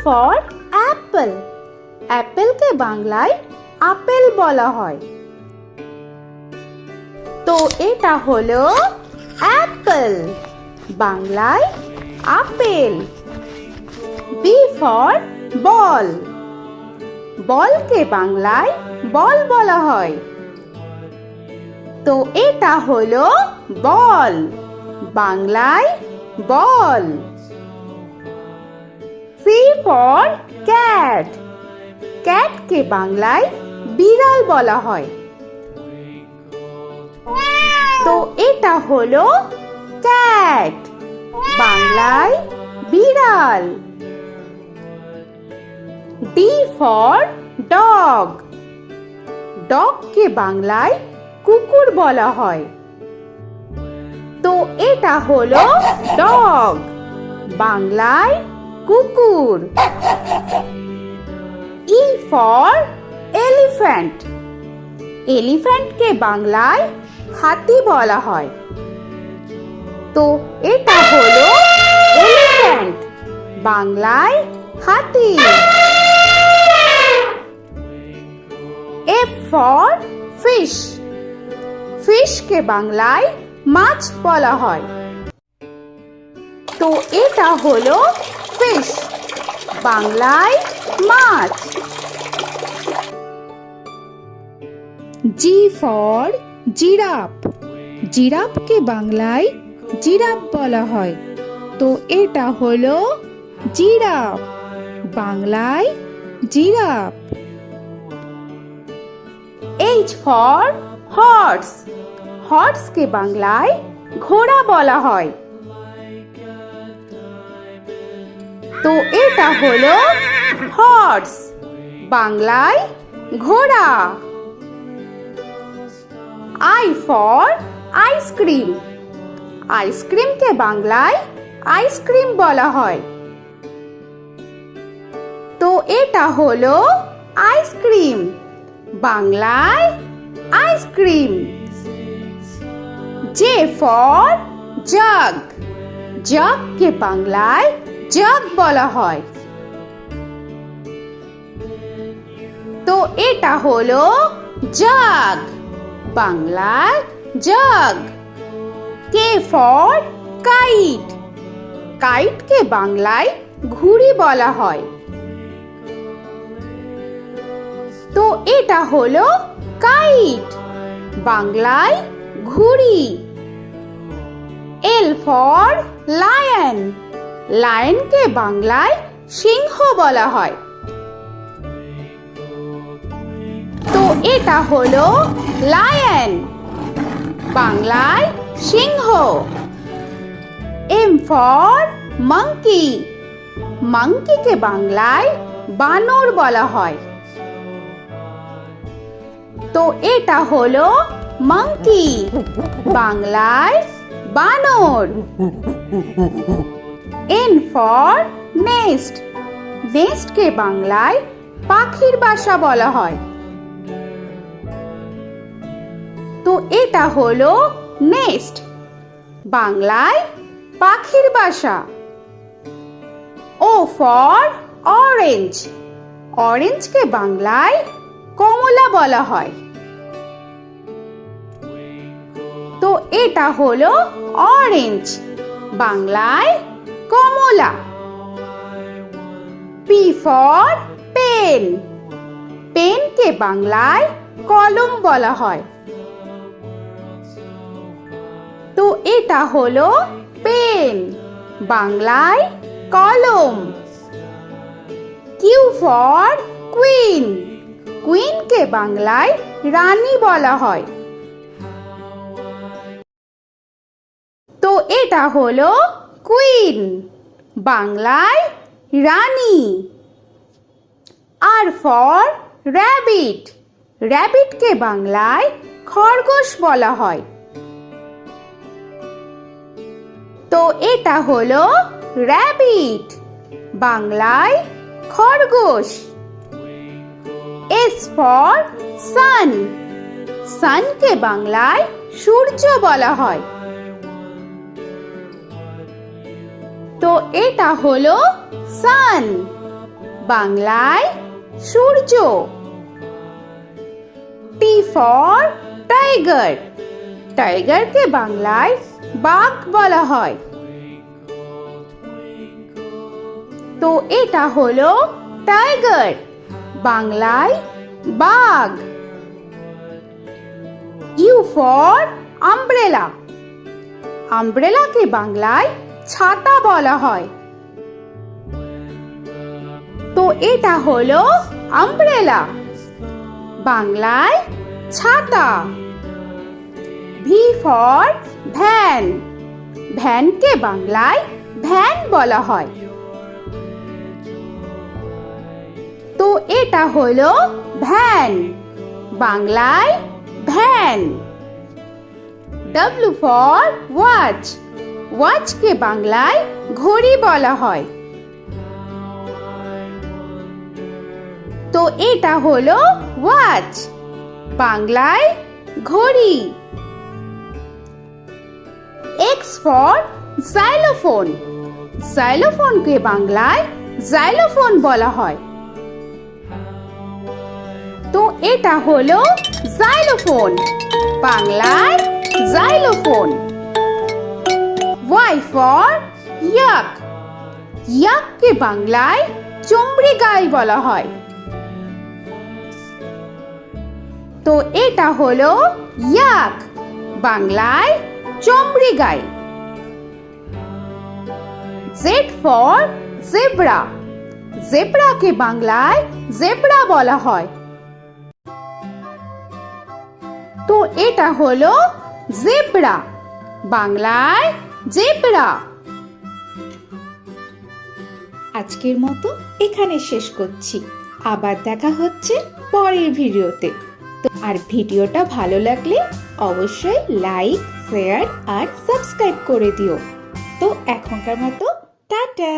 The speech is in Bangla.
For Apple. অ্যাপেলকে বাংলায় আপেল বলা হয়। তো এটা হলো অ্যাপল, বাংলায় আপেল। B for ball. বলকে বাংলায় বল বলা হয়। তো এটা হলো বল, বাংলায় বল। C for cat. ক্যাটকে বাংলায় বিড়াল বলা হয়। তো এটা হলো ক্যাট, বাংলায় বিড়াল। D for dog. ডগকে বাংলায় কুকুর বলা হয়। তো এটা হলো ডগ, বাংলায় কুকুর। E for elephant. এলিফ্যান্টকে বাংলায় হাতি বলা হয়। তো এটা হলো এলিফ্যান্ট, বাংলায় হাতি। F for fish. ফিশকে বাংলায় মাছ বলা হয়। তো এটা হলো ফিশ, বাংলায় মাছ। G for giraffe. জিরাফকে বাংলায় জিরাফ বলা হয়। তো এটা হলো জিরাফ, বাংলায় জিরাফ। H for horse. হর্সকে বাংলায় ঘোড়া বলা হয়। তো এটা হলো হর্স, বাংলায় ঘোড়া। I for ice cream. আইসক্রিমকে বাংলায় আইসক্রিম বলা হয়। তো এটা হলো আইসক্রিম, বাংলায় আইসক্রিম। J for jug. জাগকে বাংলায় জাগ বলা হয়। তো এটা হলো জাগ, বাংলায় জাগ। K for kite. কাইটকে বাংলায় ঘুড়ি বলা হয়। তো এটা হলো কাইট, বাংলায় ঘুড়ি। L for lion. লায়নকে বাংলায় সিংহ বলা হয়। তো এটা হলো লায়ন, বাংলায় সিংহ। M for monkey. মাঙ্কিকে বাংলায় বানর বলা হয়। তো এটা হলো মাঙ্কি, বাংলায় বানর। N for nest. নেস্টকে বাংলায় পাখির বাসা বলা হয়। তো এটা হলো নেস্ট, বাংলায় পাখির বাসা। O for orange. অরেঞ্জকে বাংলায় কমলা বলা হয়। তো এটা হলো অরেঞ্জ, বাংলায় কমলা। P for pen. পেনকে বাংলায় কলম বলা হয়। তো এটা হলো পেন, বাংলায় কলম। Q for queen. কুইনকে বাংলায় রানী বলা হয়। তো এটা হলো কুইন, বাংলায় রানী। আর ফর র‍্যাবিট। র‍্যাবিটকে বাংলায় খরগোশ বলা হয়। তো এটা হলো র‍্যাবিট, বাংলায় খরগোশ। S for sun. সানকে বাংলায় সূর্য বলা হয়। তো এটা হলো সান, বাংলায় সূর্য। টি ফর টাইগার, টাইগারকে বাংলায় বাঘ বলা হয়। তো এটা হলো টাইগার, বাংলায় বাঘ। ইউ ফর আমব্রেলা, আমব্রেলাকে বাংলায় ছাতা বলা হয়। তো এটা হলো আমব্রেলা, বাংলায় ছাতা। ভি ফর ভ্যান, ভ্যানকে বাংলায় ভ্যান বলা হয়। তো এটা হলো ভ্যান, বাংলায় ভ্যান। ডব্লিউ ফর ওয়াচ, ওয়াচকে বাংলায় ঘড়ি বলা হয়। তো এটা হলো ওয়াচ, বাংলায় ঘড়ি। এক্স ফর জাইলোফোন, জাইলোফোনকে বাংলায় জাইলোফোন বলা হয়। তো এটা হলো জাইলোফোন, বাংলায় জাইলোফোন। ওয়াই ফর ইয়াক, ইয়াককে বাংলায় চমড়ি গাই বলা হয়। তো এটা হলো ইয়াক, বাংলায় চমড়ি গাই। জেড ফর জেব্রা, জেব্রাকে বাংলায় জেব্রা বলা হয়। তো এটা হলো জেব্রা, বাংলায় জেব্রা। আজকের মতো এখানে শেষ করছি, আবার দেখা হচ্ছে পরের ভিডিওতে। তো আর ভিডিওটা ভালো লাগলে অবশ্যই লাইক, শেয়ার আর সাবস্ক্রাইব করে দিও। তো এখনকার মতো টাটা।